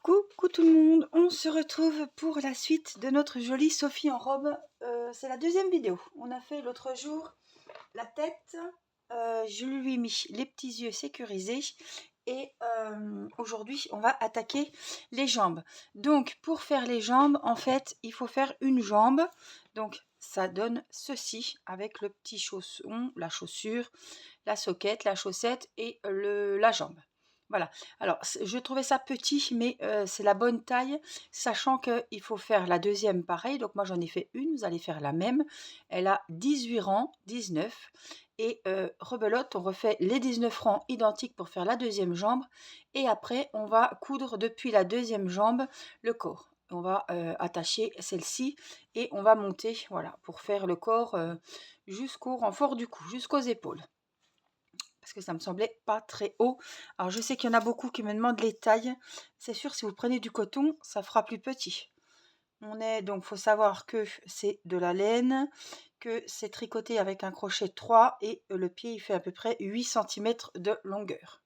Coucou tout le monde, on se retrouve pour la suite de notre jolie Sophie en robe. C'est la deuxième vidéo. On a fait l'autre jour la tête, je lui ai mis les petits yeux sécurisés et aujourd'hui on va attaquer les jambes. Donc pour faire les jambes, en fait il faut faire une jambe. Donc ça donne ceci avec le petit chausson, la chaussure, la soquette, la chaussette et la jambe. Voilà, alors je trouvais ça petit, mais c'est la bonne taille, sachant qu'il faut faire la deuxième pareil. Donc moi j'en ai fait une, vous allez faire la même. Elle a 18 rangs, 19. Et rebelote, on refait les 19 rangs identiques pour faire la deuxième jambe. Et après, on va coudre depuis la deuxième jambe le corps. On va attacher celle-ci et on va monter, voilà, pour faire le corps jusqu'au renfort du cou, jusqu'aux épaules. Parce que ça me semblait pas très haut. Alors je sais qu'il y en a beaucoup qui me demandent les tailles. C'est sûr, si vous prenez du coton, ça fera plus petit. Donc faut savoir que c'est de la laine, que c'est tricoté avec un crochet 3 et le pied il fait à peu près 8 cm de longueur.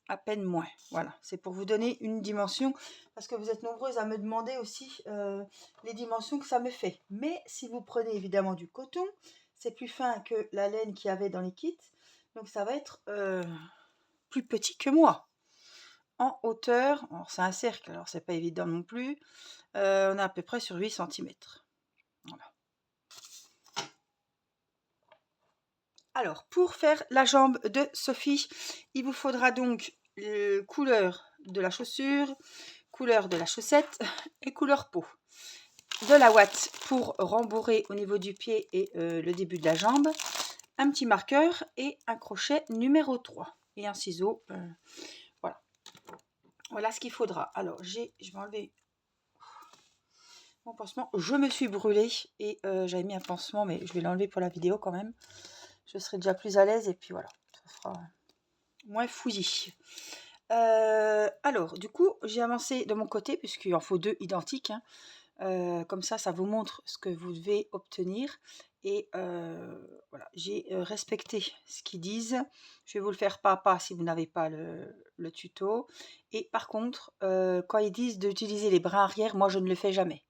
À peine moins. Voilà, c'est pour vous donner une dimension, parce que vous êtes nombreuses à me demander aussi les dimensions que ça me fait. Mais si vous prenez évidemment du coton, c'est plus fin que la laine qu'il y avait dans les kits. Donc ça va être plus petit que moi. En hauteur, alors c'est un cercle, alors c'est pas évident non plus. On est à peu près sur 8 cm. Voilà. Alors, pour faire la jambe de Sophie, il vous faudra donc couleur de la chaussure, couleur de la chaussette et couleur peau. De la ouate pour rembourrer au niveau du pied et le début de la jambe. Un petit marqueur et un crochet numéro 3. Et un ciseau. Voilà. Voilà ce qu'il faudra. Alors, je vais enlever mon pansement. Je me suis brûlée et j'avais mis un pansement, mais je vais l'enlever pour la vidéo quand même. Je serai déjà plus à l'aise et puis voilà, ça fera moins fouillis. Alors, du coup, j'ai avancé de mon côté, puisqu'il en faut deux identiques. Hein. Comme ça vous montre ce que vous devez obtenir. Et voilà, j'ai respecté ce qu'ils disent. Je vais vous le faire pas à pas si vous n'avez pas le tuto. Et par contre, quand ils disent d'utiliser les brins arrière, moi je ne le fais jamais.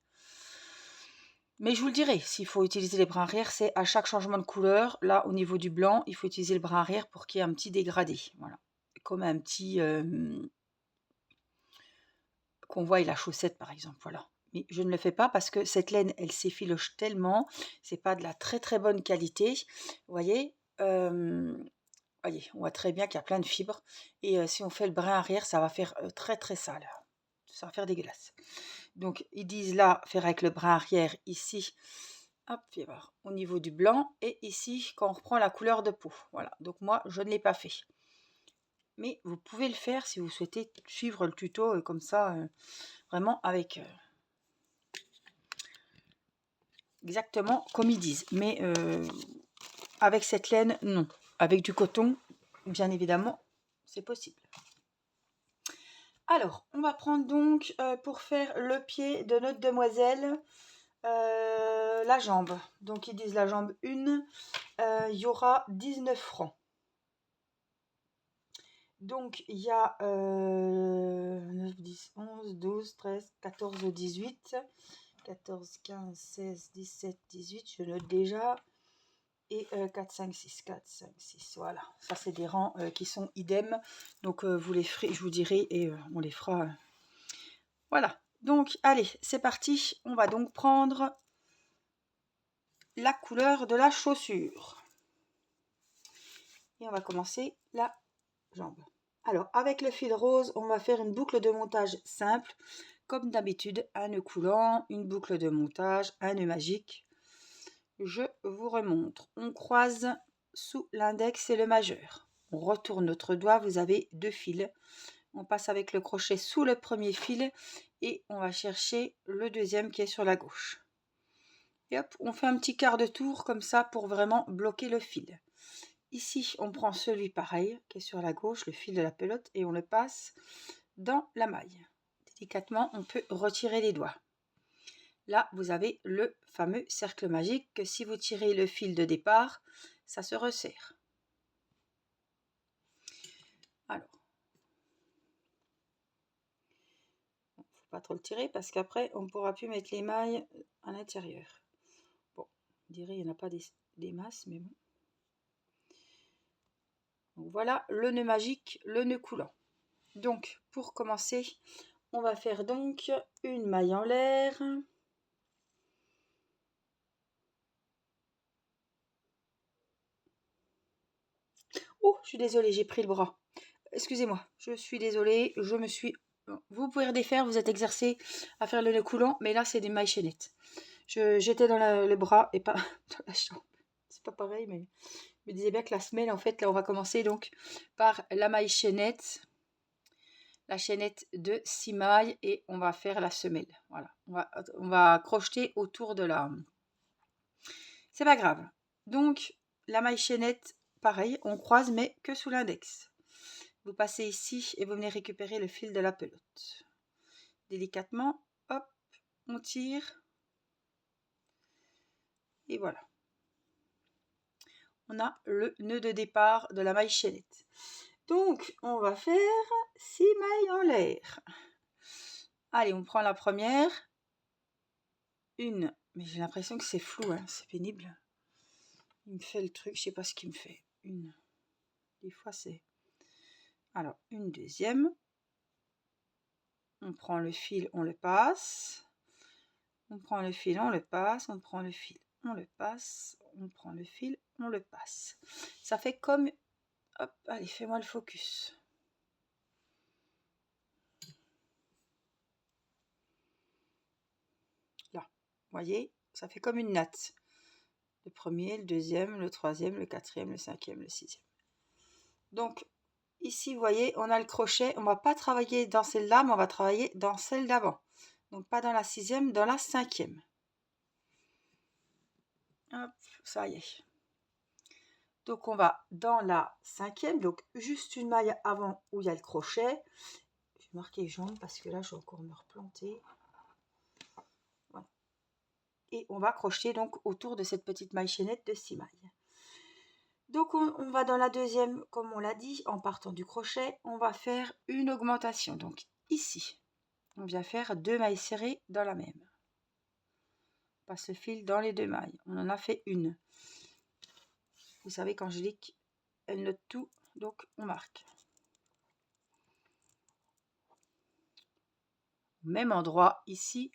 Mais je vous le dirai, s'il faut utiliser les brins arrière, c'est à chaque changement de couleur. Là, au niveau du blanc, il faut utiliser le brin arrière pour qu'il y ait un petit dégradé. Voilà. Comme un petit... qu'on voit la chaussette, par exemple. Voilà. Mais je ne le fais pas parce que cette laine, elle s'effiloche tellement. C'est pas de la très très bonne qualité. Vous voyez, voyez, on voit très bien qu'il y a plein de fibres. Et si on fait le brin arrière, ça va faire très très sale. Ça va faire dégueulasse. Donc, ils disent là, faire avec le brin arrière ici. Hop, viens voir, au niveau du blanc. Et ici, quand on reprend la couleur de peau. Voilà, donc moi, je ne l'ai pas fait. Mais vous pouvez le faire si vous souhaitez suivre le tuto comme ça, vraiment avec... exactement comme ils disent. Mais avec cette laine, non. Avec du coton, bien évidemment, c'est possible. Alors, on va prendre donc, pour faire le pied de notre demoiselle, la jambe. Donc, ils disent la jambe 1, il y aura 19 francs. Donc, il y a 9, 10, 11, 12, 13, 14, 18, 14, 15, 16, 17, 18, je note déjà. Et 4, 5, 6, 4, 5, 6, voilà. Ça, c'est des rangs qui sont idem. Donc, vous les ferez, je vous dirai, et on les fera. Voilà. Donc, allez, c'est parti. On va donc prendre la couleur de la chaussure. Et on va commencer la jambe. Alors, avec le fil rose, on va faire une boucle de montage simple. Comme d'habitude, un nœud coulant, une boucle de montage, un nœud magique. Je vous remontre. On croise sous l'index et le majeur. On retourne notre doigt, vous avez deux fils. On passe avec le crochet sous le premier fil et on va chercher le deuxième qui est sur la gauche. Et hop, on fait un petit quart de tour comme ça pour vraiment bloquer le fil. Ici, on prend celui pareil qui est sur la gauche, le fil de la pelote, et on le passe dans la maille. Délicatement, on peut retirer les doigts. Là, vous avez le fameux cercle magique que si vous tirez le fil de départ, ça se resserre. Alors, pas trop le tirer parce qu'après on pourra plus mettre les mailles à l'intérieur. Bon, on dirait il n'y en a pas des masses, mais bon. Donc voilà le nœud magique, le nœud coulant. Donc pour commencer, on va faire donc une maille en l'air. Oh, je suis désolée, j'ai pris le bras. Excusez-moi, je suis désolée, je me suis... Vous pouvez redéfaire, vous êtes exercé à faire le nœud coulant, mais là c'est des mailles chaînettes. J'étais dans le bras et pas dans la jambe. C'est pas pareil, mais je me disais bien que la semelle, en fait, là on va commencer donc par la maille chaînette. La chaînette de 6 mailles et on va faire la semelle. Voilà, on va crocheter autour de la... C'est pas grave. Donc, la maille chaînette, pareil, on croise mais que sous l'index. Vous passez ici et vous venez récupérer le fil de la pelote. Délicatement, hop, on tire. Et voilà. On a le nœud de départ de la maille chaînette. Donc, on va faire 6 mailles en l'air. Allez, on prend la première. Une, mais j'ai l'impression que c'est flou, hein, c'est pénible. Il me fait le truc, je sais pas ce qu'il me fait. Une, des fois c'est... Alors, une deuxième. On prend le fil, on le passe. On prend le fil, on le passe. On prend le fil, on le passe. On prend le fil, on le passe. Ça fait comme... Hop, allez, fais-moi le focus. Là, vous voyez, ça fait comme une natte. Le premier, le deuxième, le troisième, le quatrième, le cinquième, le sixième. Donc, ici, vous voyez, on a le crochet. On ne va pas travailler dans celle-là, mais on va travailler dans celle d'avant. Donc, pas dans la sixième, dans la cinquième. Hop, ça y est. Donc, on va dans la cinquième. Donc, juste une maille avant où il y a le crochet. Je vais marquer jaune parce que là, je vais encore me replanter. Voilà. Et on va crocheter donc autour de cette petite maille chaînette de 6 mailles. Donc, on va dans la deuxième, comme on l'a dit, en partant du crochet, on va faire une augmentation. Donc, ici, on vient faire 2 mailles serrées dans la même. On passe le fil dans les 2 mailles. On en a fait une. Vous savez qu'Angélique, elle note tout, donc on marque. Au même endroit, ici,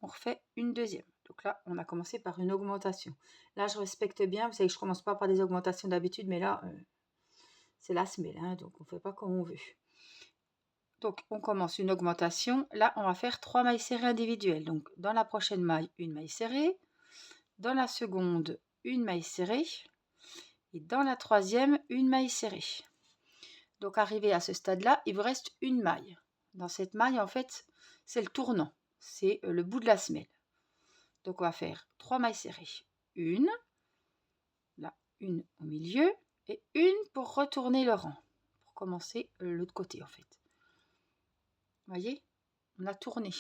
on refait une deuxième. Donc là, on a commencé par une augmentation. Là, je respecte bien. Vous savez que je ne commence pas par des augmentations d'habitude, mais là, c'est la semelle, hein, donc on ne fait pas comme on veut. Donc, on commence une augmentation. Là, on va faire 3 mailles serrées individuelles. Donc, dans la prochaine maille, une maille serrée. Dans la seconde, une maille serrée. Et dans la troisième, une maille serrée. Donc, arrivé à ce stade-là, il vous reste une maille. Dans cette maille, en fait, c'est le tournant. C'est le bout de la semelle. Donc, on va faire 3 mailles serrées. Une, là, une au milieu. Et une pour retourner le rang. Pour commencer l'autre côté, en fait. Vous voyez, on a tourné.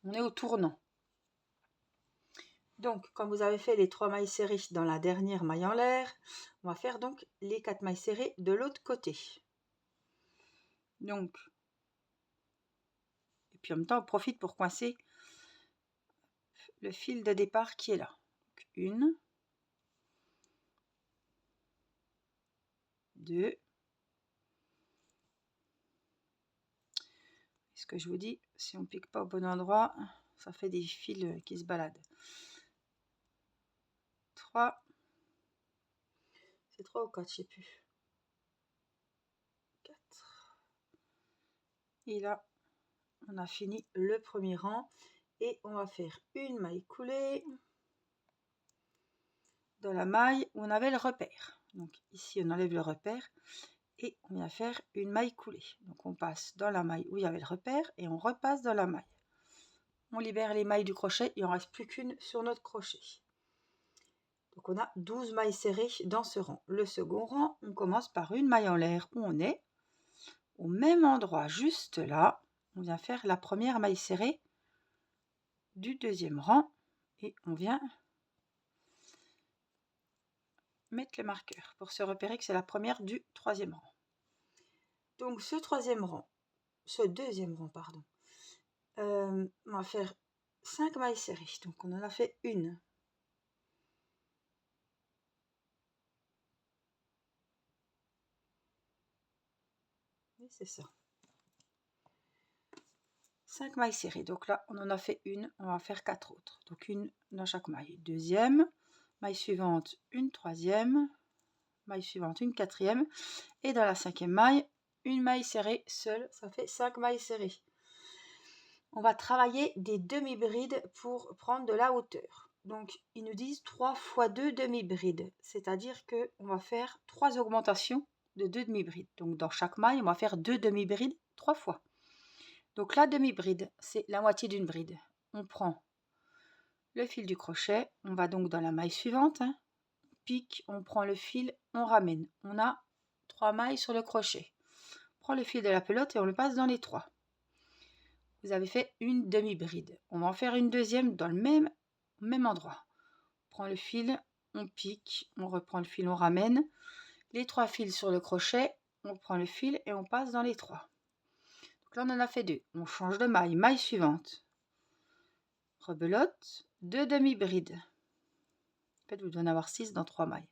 On est au tournant. Donc, quand vous avez fait les 3 mailles serrées dans la dernière maille en l'air, on va faire donc les 4 mailles serrées de l'autre côté. Donc, et puis en même temps, on profite pour coincer le fil de départ qui est là. Donc, une, deux. Ce que je vous dis, si on ne pique pas au bon endroit, ça fait des fils qui se baladent. 3. C'est 3 ou 4, je ne sais plus. 4. Et là, on a fini le premier rang. Et on va faire une maille coulée dans la maille où on avait le repère. Donc ici, on enlève le repère et on vient faire une maille coulée. Donc on passe dans la maille où il y avait le repère et on repasse dans la maille. On libère les mailles du crochet, il n'en reste plus qu'une sur notre crochet. Donc on a 12 mailles serrées dans ce rang. Le second rang, on commence par une maille en l'air où on est. Au même endroit, juste là, on vient faire la première maille serrée du deuxième rang et on vient mettre le marqueur pour se repérer que c'est la première du troisième rang. Donc ce deuxième rang, pardon, on va faire 5 mailles serrées. Donc on en a fait une. Oui, c'est ça. 5 mailles serrées. Donc là, on en a fait une, on va faire 4 autres. Donc une dans chaque maille. Deuxième, maille suivante, une troisième, maille suivante, une quatrième. Et dans la cinquième maille, une maille serrée seule, ça fait 5 mailles serrées. On va travailler des demi-brides pour prendre de la hauteur. Donc, ils nous disent 3 fois 2 demi-brides, c'est-à-dire qu'on va faire 3 augmentations de 2 demi-brides. Donc, dans chaque maille, on va faire 2 demi-brides 3 fois. Donc, la demi-bride, c'est la moitié d'une bride. On prend le fil du crochet, on va donc dans la maille suivante, hein, pique, on prend le fil, on ramène. On a 3 mailles sur le crochet. On prend le fil de la pelote et on le passe dans les 3. Vous avez fait une demi-bride. On va en faire une deuxième dans le même endroit. On prend le fil, on pique, on reprend le fil, on ramène. Les 3 fils sur le crochet, on prend le fil et on passe dans les 3. Donc là, on en a fait 2. On change de maille. Maille suivante. Rebelote, 2 demi-brides. En fait, vous devez en avoir 6 dans 3 mailles.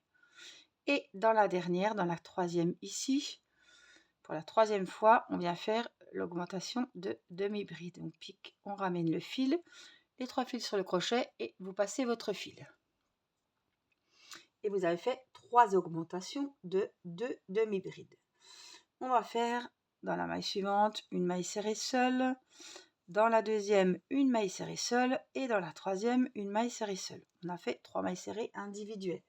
Et dans la dernière, dans la troisième ici, pour la troisième fois, on vient faire l'augmentation de demi-bride. On pique, on ramène le fil, les 3 fils sur le crochet et vous passez votre fil. Et vous avez fait 3 augmentations de 2 demi-brides. On va faire dans la maille suivante une maille serrée seule, dans la deuxième une maille serrée seule et dans la troisième une maille serrée seule. On a fait 3 mailles serrées individuelles.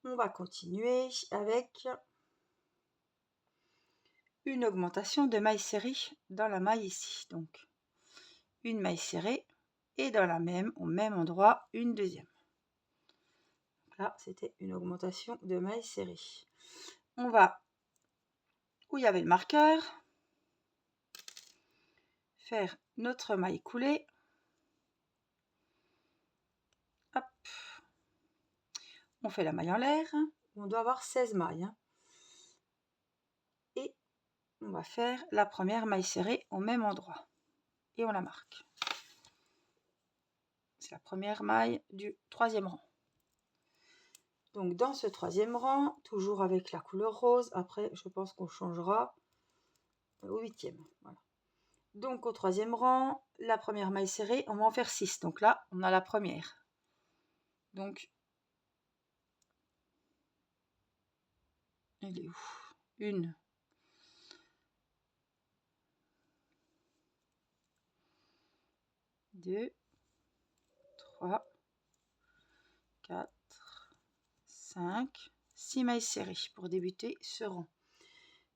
On va continuer avec une augmentation de maille serrée dans la maille ici. Donc une maille serrée et dans la même, au même endroit, une deuxième. Donc là, c'était une augmentation de maille serrée. On va, où il y avait le marqueur, faire notre maille coulée. Hop. On fait la maille en l'air. On doit avoir 16 mailles. Et on va faire la première maille serrée au même endroit. Et on la marque. C'est la première maille du troisième rang. Donc dans ce troisième rang, toujours avec la couleur rose, après je pense qu'on changera au huitième. Voilà. Donc au troisième rang, la première maille serrée, on va en faire 6. Donc là, on a la première. Donc, elle est où? 1, 2, 3, 4, 5, 6 mailles serrées pour débuter ce rang.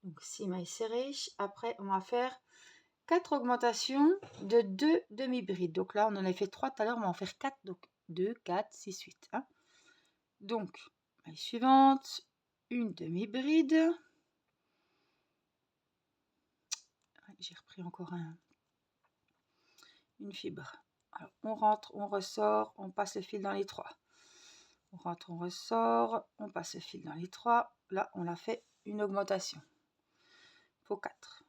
Donc 6 mailles serrées. Après, on va faire 4 augmentations de 2 demi-brides. Donc là, on en a fait 3 tout à l'heure, on va en faire 4. Donc 2, 4, 6, 8. Hein. Donc, maille suivante, une demi-bride. J'ai repris encore une fibre. Alors, on rentre, on ressort, on passe le fil dans les 3. On rentre, on ressort, on passe le fil dans les 3. Là, on a fait une augmentation. Il faut 4.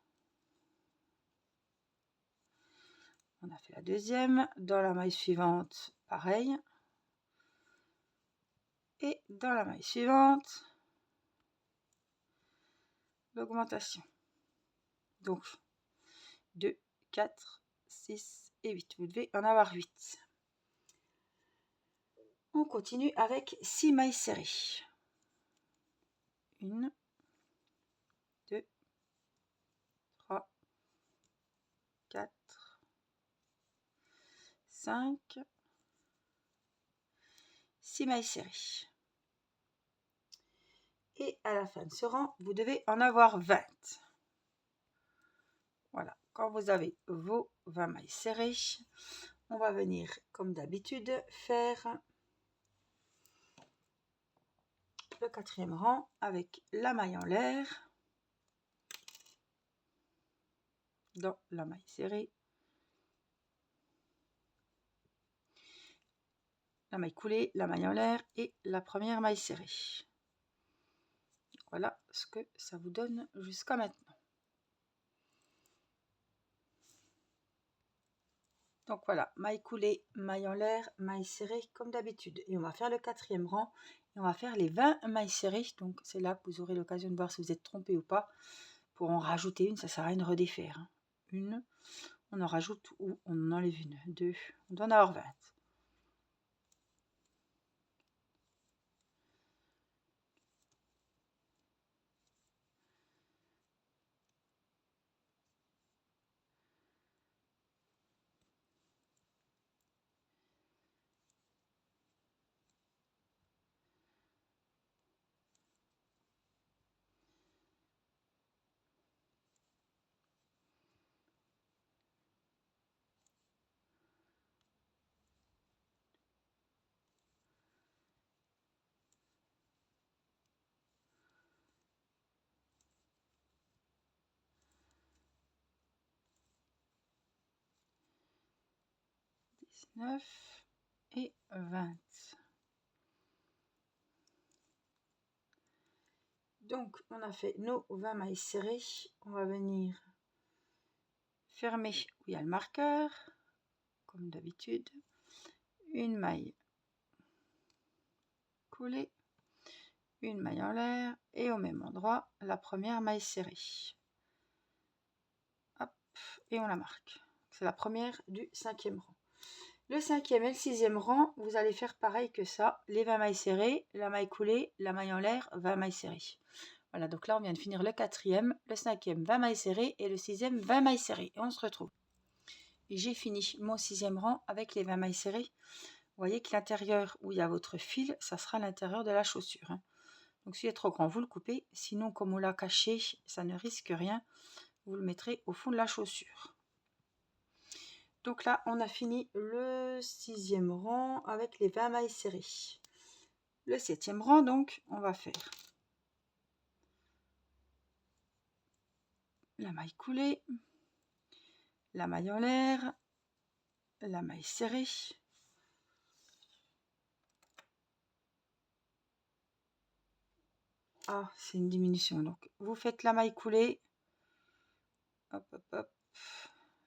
On a fait la deuxième. Dans la maille suivante, pareil. Et dans la maille suivante, l'augmentation. Donc, 2, 4, 6 et 8. Vous devez en avoir 8. On continue avec 6 mailles serrées. 1, 2, 3, 4, 5, 6 mailles serrées. Et à la fin de ce rang, vous devez en avoir 20. Voilà, quand vous avez vos 20 mailles serrées, on va venir, comme d'habitude, faire le quatrième rang avec la maille en l'air, dans la maille serrée, la maille coulée, la maille en l'air et la première maille serrée. voilà ce que ça vous donne jusqu'à maintenant. Donc voilà, maille coulée, maille en l'air, maille serrée comme d'habitude. Et on va faire le 4e rang et on va faire les 20 mailles serrées. Donc c'est là que vous aurez l'occasion de voir si vous êtes trompé ou pas. Pour en rajouter une, ça sert à rien de redéfaire. Hein. Une, on en rajoute ou on en enlève une. 2, on doit en avoir 20. 19 et 20. Donc on a fait nos 20 mailles serrées. On va venir fermer où il y a le marqueur, comme d'habitude. Une maille coulée, une maille en l'air et au même endroit la première maille serrée. Hop, et on la marque. C'est la première du 5e rang. Le 5e et le 6e rang, vous allez faire pareil que ça, les 20 mailles serrées, la maille coulée, la maille en l'air, 20 mailles serrées. Voilà, donc là on vient de finir le 4e, le 5e 20 mailles serrées et le 6e 20 mailles serrées. Et on se retrouve. Et j'ai fini mon 6e rang avec les 20 mailles serrées. Vous voyez que l'intérieur où il y a votre fil, ça sera l'intérieur de la chaussure. Hein. Donc s'il est trop grand, vous le coupez. Sinon, comme on l'a caché, ça ne risque rien. Vous le mettrez au fond de la chaussure. Donc là, on a fini le 6e rang avec les 20 mailles serrées. Le 7e rang, donc, on va faire la maille coulée, la maille en l'air, la maille serrée, ah, c'est une diminution, donc vous faites la maille coulée, hop, hop, hop,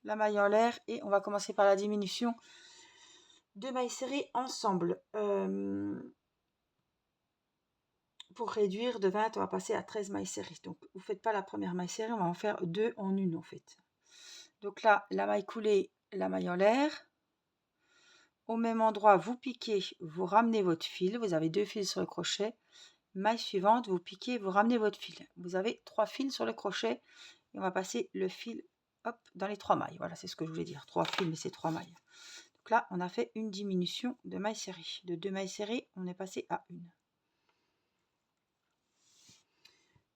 la maille en l'air, et on va commencer par la diminution. 2 mailles serrées ensemble. Pour réduire de 20, on va passer à 13 mailles serrées. Donc, vous ne faites pas la première maille serrée, on va en faire 2 en une en fait. Donc là, la maille coulée, la maille en l'air. Au même endroit, vous piquez, vous ramenez votre fil. Vous avez 2 fils sur le crochet. Maille suivante, vous piquez, vous ramenez votre fil. Vous avez 3 fils sur le crochet. Et on va passer le fil hop, dans les 3 mailles. Voilà, c'est ce que je voulais dire. 3 fils, mais c'est 3 mailles. Donc là, on a fait une diminution de mailles serrées. De 2 mailles serrées, on est passé à 1.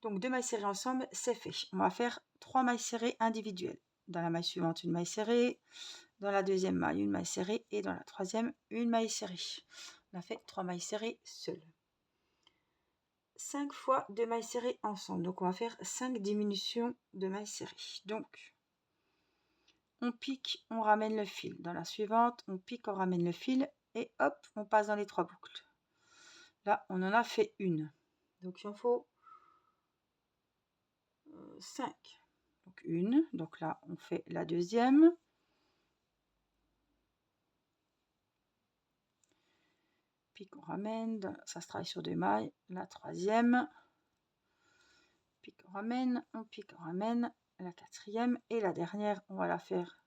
Donc 2 mailles serrées ensemble, c'est fait. On va faire 3 mailles serrées individuelles. Dans la maille suivante, une maille serrée. Dans la deuxième maille, une maille serrée. Et dans la troisième, une maille serrée. On a fait 3 mailles serrées seules. 5 fois 2 mailles serrées ensemble. Donc on va faire 5 diminutions de mailles serrées. Donc on pique, on ramène le fil. Dans la suivante, on pique, on ramène le fil. Et hop, on passe dans les 3 boucles. Là, on en a fait une. Donc il en faut 5. Donc une. Donc là, on fait la deuxième. Pique, on ramène. Ça se travaille sur 2 mailles. La troisième. Pique, on ramène. On pique, on ramène. La quatrième. Et la dernière, on va la faire.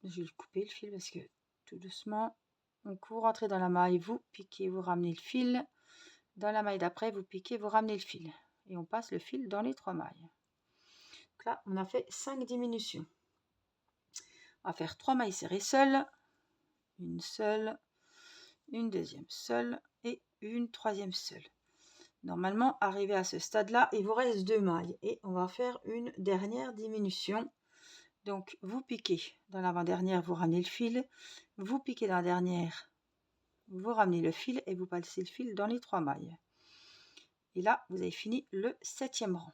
Je vais le couper le fil parce que tout doucement. Donc vous rentrez dans la maille, vous piquez, vous ramenez le fil. Dans la maille d'après, vous piquez, vous ramenez le fil. Et on passe le fil dans les 3 mailles. Donc là, on a fait 5 diminutions. On va faire 3 mailles serrées seules. Une seule. Une deuxième seule. Et une troisième seule. Normalement, arrivé à ce stade-là, il vous reste 2 mailles. Et on va faire une dernière diminution. Donc, vous piquez dans l'avant-dernière, vous ramenez le fil. Vous piquez dans la dernière, vous ramenez le fil et vous passez le fil dans les 3 mailles. Et là, vous avez fini le 7e rang.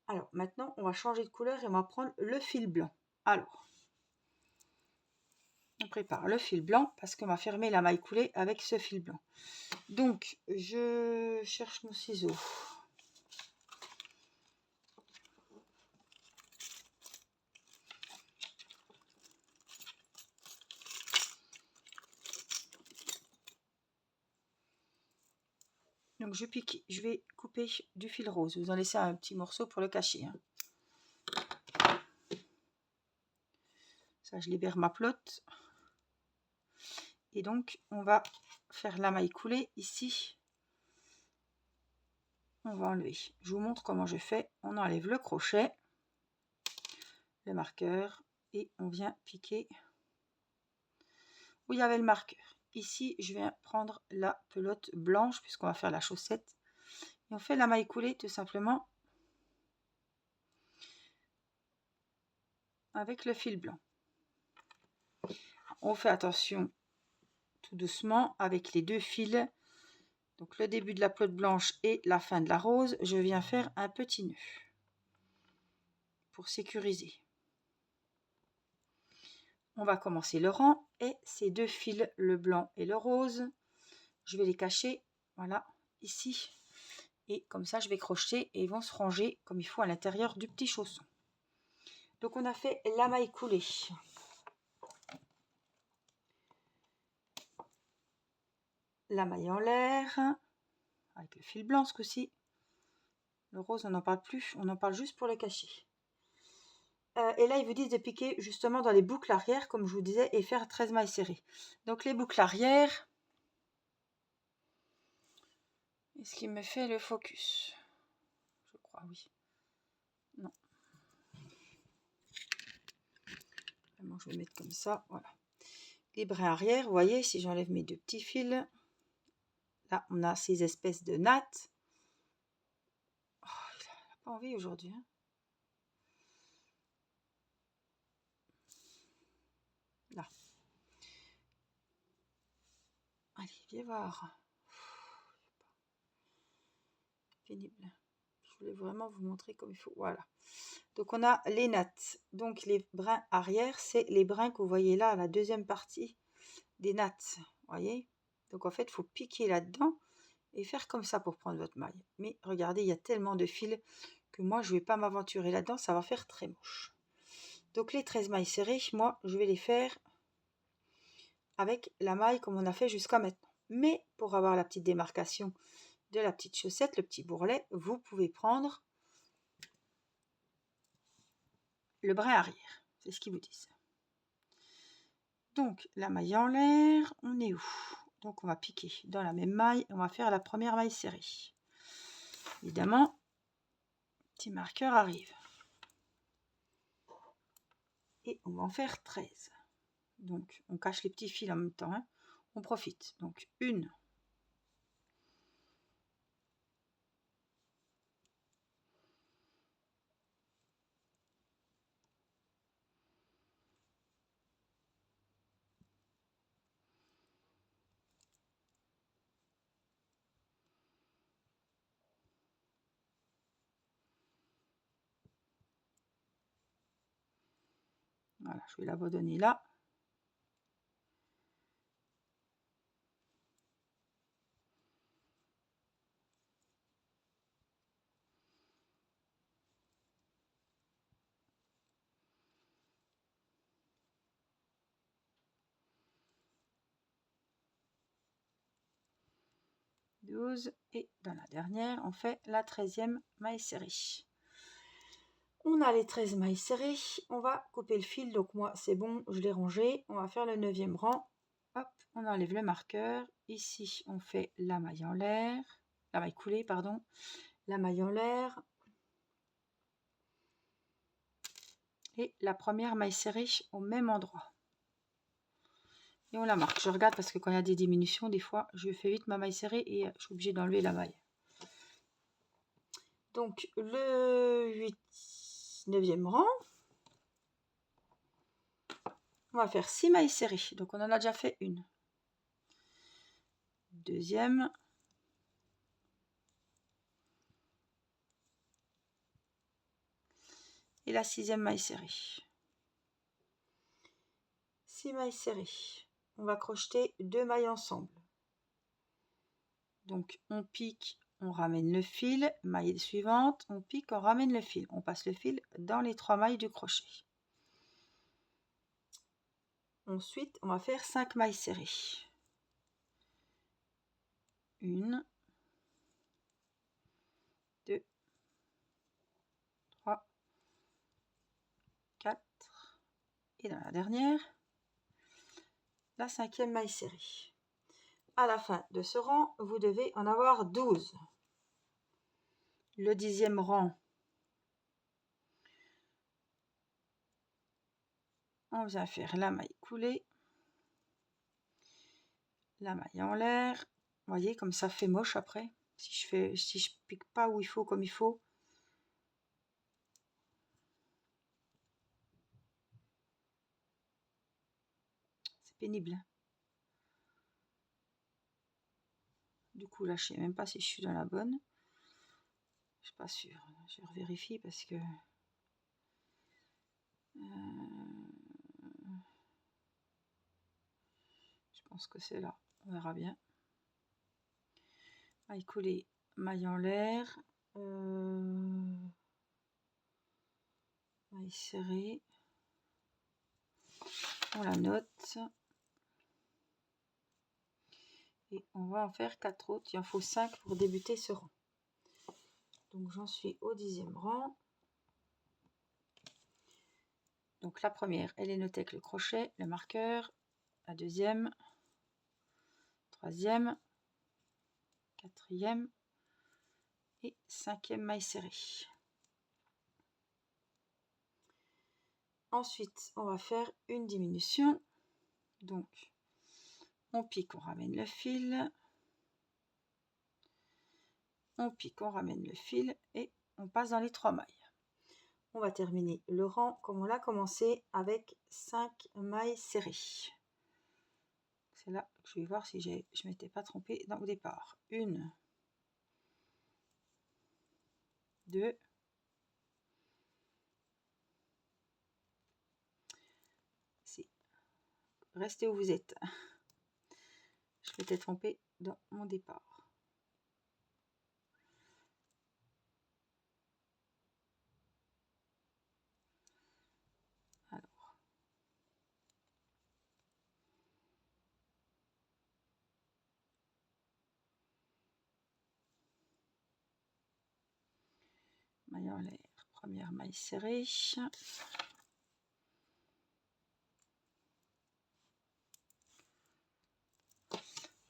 Alors, maintenant, on va changer de couleur et on va prendre le fil blanc. Alors, On prépare le fil blanc parce qu'on va fermer la maille coulée avec ce fil blanc. Donc, je cherche mon ciseau. Donc, je pique, je vais couper du fil rose. Vous en laissez un petit morceau pour le cacher. Hein. Ça, je libère ma pelote. Et donc, on va faire la maille coulée ici. On va enlever. Je vous montre comment je fais. On enlève le crochet, le marqueur et on vient piquer où il y avait le marqueur. Ici, je viens prendre la pelote blanche puisqu'on va faire la chaussette. Et on fait la maille coulée tout simplement avec le fil blanc. On fait attention tout doucement avec les deux fils. Donc le début de la pelote blanche et la fin de la rose, je viens faire un petit nœud pour sécuriser. On va commencer le rang et ces deux fils, le blanc et le rose, je vais les cacher, voilà, ici. Et comme ça, je vais crocheter et ils vont se ranger comme il faut à l'intérieur du petit chausson. Donc on a fait la maille coulée. La maille en l'air, avec le fil blanc ce coup-ci. Le rose, on n'en parle plus, on en parle juste pour le cacher. Et là, ils vous disent de piquer justement dans les boucles arrière, comme je vous disais, et faire 13 mailles serrées. Donc les boucles arrière, est-ce qu'il me fait le focus? Je crois, oui. Non. Vraiment, je vais mettre comme ça, voilà. Les brins arrière, vous voyez, si j'enlève mes deux petits fils, là, on a ces espèces de nattes. Oh, il n'a pas envie aujourd'hui, hein. Là. Allez, viens voir. Pénible. Je voulais vraiment vous montrer comme il faut. Voilà. Donc, on a les nattes. Donc, les brins arrière, c'est les brins que vous voyez là, la deuxième partie des nattes. Vous voyez? Donc, en fait, il faut piquer là-dedans et faire comme ça pour prendre votre maille. Mais regardez, il y a tellement de fils que moi, je ne vais pas m'aventurer là-dedans. Ça va faire très moche. Donc, les 13 mailles serrées, moi, je vais les faire avec la maille comme on a fait jusqu'à maintenant. Mais pour avoir la petite démarcation de la petite chaussette, le petit bourrelet, vous pouvez prendre le brin arrière. C'est ce qu'ils vous disent. Donc, la maille en l'air, on est où? Donc, on va piquer dans la même maille. On va faire la première maille serrée. Évidemment, petit marqueur arrive. Et on va en faire 13. Donc, on cache les petits fils en même temps. Hein. On profite. Donc, une. Voilà, je vais l'abandonner là. Et dans la dernière, on fait la 13e maille serrée. On a les 13 mailles serrées, on va couper le fil, donc moi c'est bon, je l'ai rangé. On va faire le 9e rang. Hop, on enlève le marqueur. Ici, on fait la maille en l'air, la maille coulée, pardon, la maille en l'air. Et la première maille serrée au même endroit. Et on la marque. Je regarde parce que quand il y a des diminutions, des fois, je fais vite ma maille serrée et je suis obligée d'enlever la maille. Donc, le 9e rang. On va faire 6 mailles serrées. Donc, on en a déjà fait une. Deuxième. Et la 6e maille serrée. 6 mailles serrées. On va crocheter 2 mailles ensemble. Donc on pique, on ramène le fil, maille suivante, on pique, on ramène le fil. On passe le fil dans les 3 mailles du crochet. Ensuite, on va faire 5 mailles serrées. 1, 2, 3, 4 et dans la dernière, la 5e maille serrée. À la fin de ce rang, vous devez en avoir 12. Le 10e rang, on vient faire la maille coulée, la maille en l'air. Vous voyez comme ça fait moche après. Si je pique pas où il faut, comme il faut. C'est pénible. Du coup là, je sais même pas si je suis dans la bonne. Je suis pas sûre. Je revérifie parce que je pense que c'est là. On verra bien. Maille coulée, maille en l'air, maille serrée. On la note. Et on va en faire 4 autres. Il en faut 5 pour débuter ce rang. Donc j'en suis au 10e rang. Donc la première, elle est notée avec le crochet, le marqueur. La deuxième, troisième, quatrième et 5e maille serrée. Ensuite, on va faire une diminution. Donc, on pique, on ramène le fil. On pique, on ramène le fil et on passe dans les 3 mailles. On va terminer le rang comme on l'a commencé avec 5 mailles serrées. C'est là que je vais voir si je ne m'étais pas trompée au départ. 1, 2, 6. Restez où vous êtes. Je m'étais trompée dans mon départ. Alors. Maille en l'air, première maille serrée.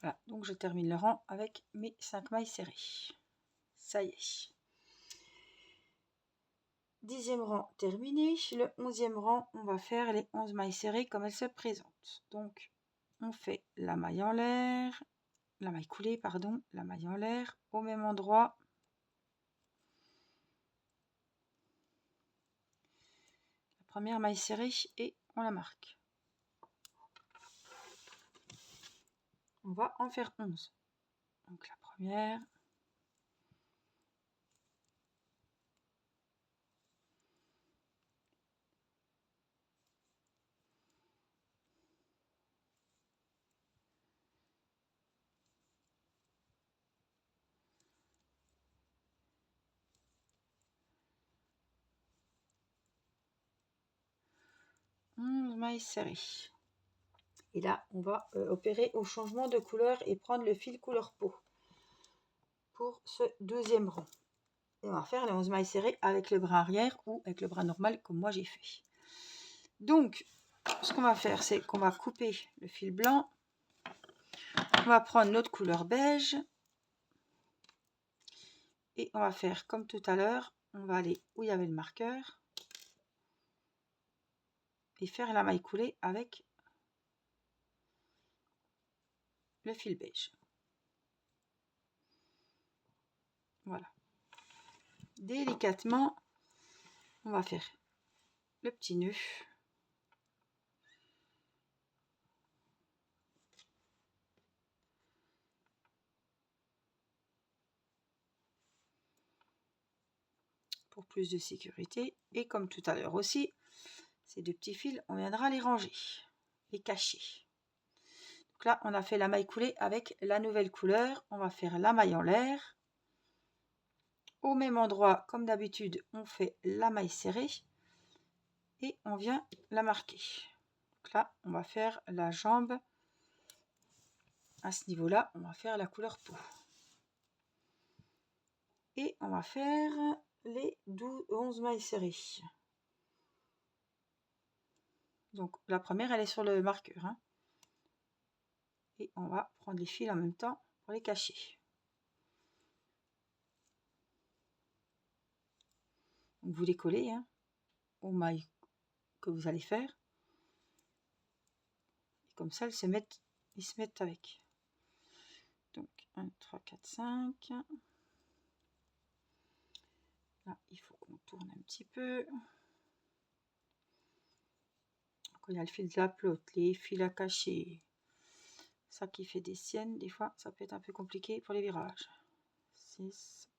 Voilà, donc je termine le rang avec mes 5 mailles serrées. Ça y est. 10e rang terminé. Le 11e rang, on va faire les 11 mailles serrées comme elles se présentent. Donc, on fait la maille en l'air, la maille coulée, pardon, la maille en l'air au même endroit. La première maille serrée et on la marque. On va en faire 11. Donc la première, mailles serrées. Et là, on va opérer au changement de couleur et prendre le fil couleur peau pour ce 2e rang. Et on va faire les 11 mailles serrées avec le bras arrière ou avec le bras normal comme moi j'ai fait. Donc, ce qu'on va faire, c'est qu'on va couper le fil blanc. On va prendre notre couleur beige. Et on va faire comme tout à l'heure. On va aller où il y avait le marqueur. Et faire la maille coulée avec le fil beige. Voilà. Délicatement, on va faire le petit nœud. Pour plus de sécurité. Et comme tout à l'heure aussi, ces 2 petits fils, on viendra les ranger. et cacher. Donc là, on a fait la maille coulée avec la nouvelle couleur. On va faire la maille en l'air. Au même endroit, comme d'habitude, on fait la maille serrée et on vient la marquer. Donc là, on va faire la jambe. À ce niveau-là, on va faire la couleur peau. Et on va faire les 11 mailles serrées. Donc la première, elle est sur le marqueur. Hein. Et on va prendre les fils en même temps pour les cacher. Donc vous les collez hein, aux mailles que vous allez faire. Et comme ça, ils se mettent avec. Donc 1, 3, 4, 5. Là, il faut qu'on tourne un petit peu. Quand il y a le fil de la pelote, les fils à cacher, ça qui fait des siennes, des fois, ça peut être un peu compliqué pour les virages. 6.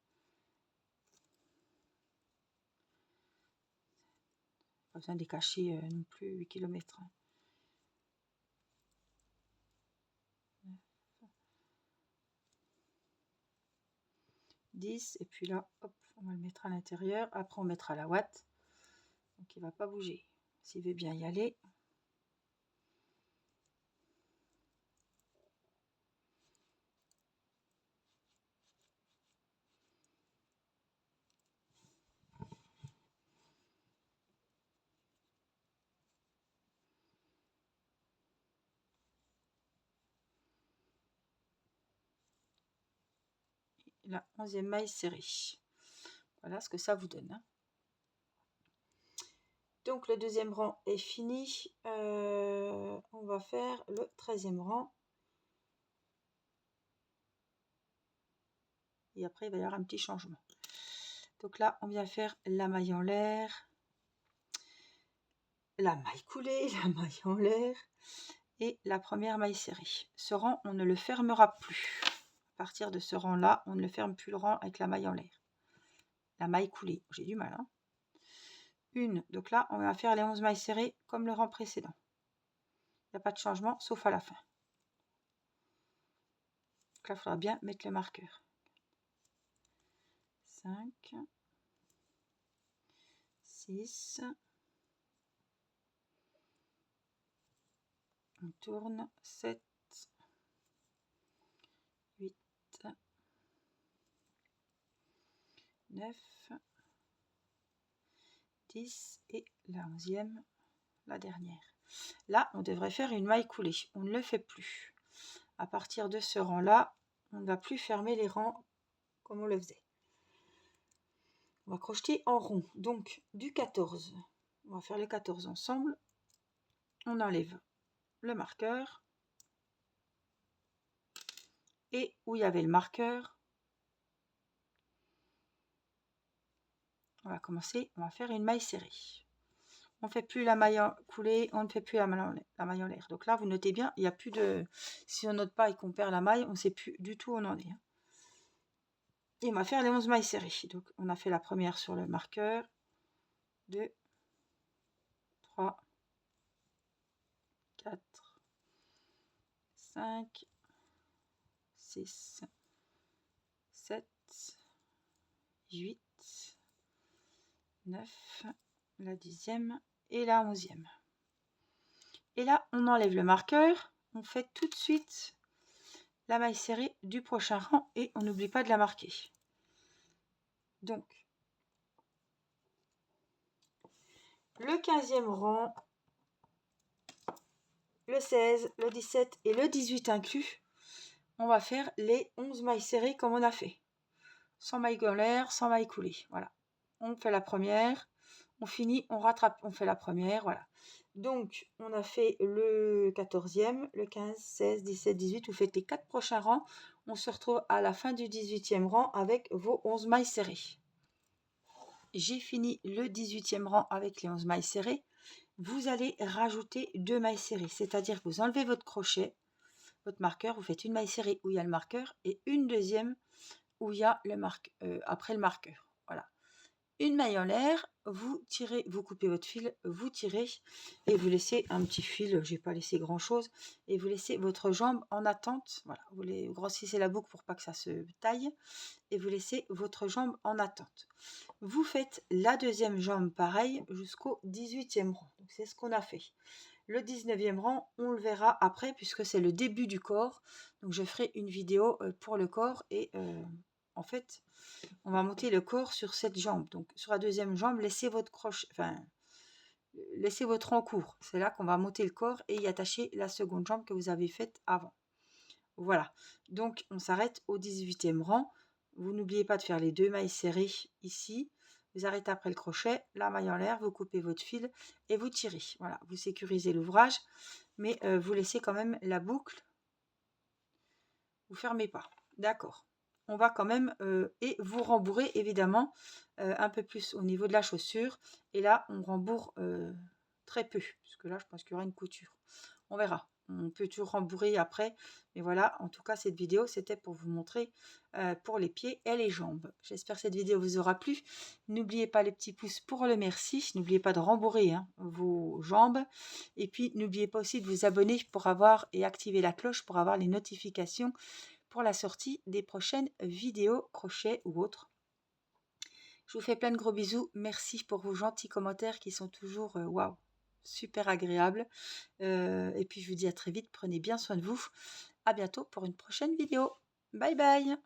Pas besoin de les cacher non plus 8 km. 10 et puis là hop on va le mettre à l'intérieur, après on mettra la ouate donc il va pas bouger s'il veut bien y aller. Et la 11e maille serrée, voilà ce que ça vous donne hein. Donc le deuxième rang est fini, on va faire le 13e rang et après il va y avoir un petit changement. Donc là on vient faire la maille en l'air, la maille coulée, la maille en l'air et la première maille serrée. Ce rang on ne le fermera plus. À partir de ce rang là on ne le ferme plus le rang avec la maille en l'air, la maille coulée, j'ai du mal hein. Une, donc là on va faire les 11 mailles serrées comme le rang précédent, il n'y a pas de changement sauf à la fin. Donc là il faudra bien mettre le marqueur. 5, 6, on tourne, 7, 8, 9, 10 et la 11e, la dernière. Là on devrait faire une maille coulée, on ne le fait plus. À partir de ce rang là on ne va plus fermer les rangs comme on le faisait. On va crocheter en rond, donc du 14, on va faire le 14 ensemble. On enlève le marqueur et où il y avait le marqueur, on va commencer, on va faire une maille serrée. On ne fait plus la maille coulée, on ne fait plus la maille en l'air. Donc là, vous notez bien, il n'y a plus de... Si on note pas et qu'on perd la maille, on ne sait plus du tout où on en est. Et on va faire les 11 mailles serrées. Donc on a fait la première sur le marqueur. 2, 3, 4, 5, 6, 7, 8, 9, la 10e et la 11e. Et là, on enlève le marqueur, on fait tout de suite la maille serrée du prochain rang et on n'oublie pas de la marquer. Donc, le 15e rang, le 16, le 17 et le 18 inclus, on va faire les 11 mailles serrées comme on a fait. Sans maille en l'air, sans maille coulée. Voilà. On fait la première, on finit, on rattrape, on fait la première, voilà. Donc, on a fait le 14e, le 15, 16, 17, 18. Vous faites les 4 prochains rangs. On se retrouve à la fin du 18e rang avec vos 11 mailles serrées. J'ai fini le 18e rang avec les 11 mailles serrées. Vous allez rajouter 2 mailles serrées. C'est-à-dire que vous enlevez votre crochet, votre marqueur. Vous faites une maille serrée où il y a le marqueur et une deuxième où il y a le après le marqueur. Voilà. Une maille en l'air, vous tirez, vous coupez votre fil, vous tirez et vous laissez un petit fil, j'ai pas laissé grand chose, et vous laissez votre jambe en attente. Voilà, vous grossissez la boucle pour pas que ça se taille et vous laissez votre jambe en attente. Vous faites la deuxième jambe pareil jusqu'au 18e rang. Donc c'est ce qu'on a fait. Le 19e rang, on le verra après puisque c'est le début du corps. Donc je ferai une vidéo pour le corps et en fait, on va monter le corps sur cette jambe. Donc sur la deuxième jambe, laissez votre crochet, laissez votre rang court. C'est là qu'on va monter le corps et y attacher la seconde jambe que vous avez faite avant. Voilà. Donc on s'arrête au 18e rang. Vous n'oubliez pas de faire les 2 mailles serrées ici. Vous arrêtez après le crochet, la maille en l'air, vous coupez votre fil et vous tirez. Voilà, vous sécurisez l'ouvrage, mais vous laissez quand même la boucle. Vous fermez pas. D'accord. On va quand même et vous rembourrez évidemment un peu plus au niveau de la chaussure. Et là, on rembourre très peu, puisque là, je pense qu'il y aura une couture. On verra. On peut toujours rembourrer après. Mais voilà, en tout cas, cette vidéo, c'était pour vous montrer pour les pieds et les jambes. J'espère que cette vidéo vous aura plu. N'oubliez pas les petits pouces pour le merci. N'oubliez pas de rembourrer vos jambes. Et puis, n'oubliez pas aussi de vous abonner pour avoir et activer la cloche pour avoir les notifications pour la sortie des prochaines vidéos crochet ou autres. Je vous fais plein de gros bisous. Merci pour vos gentils commentaires qui sont toujours waouh, super agréables. Et puis je vous dis à très vite. Prenez bien soin de vous. À bientôt pour une prochaine vidéo. Bye bye.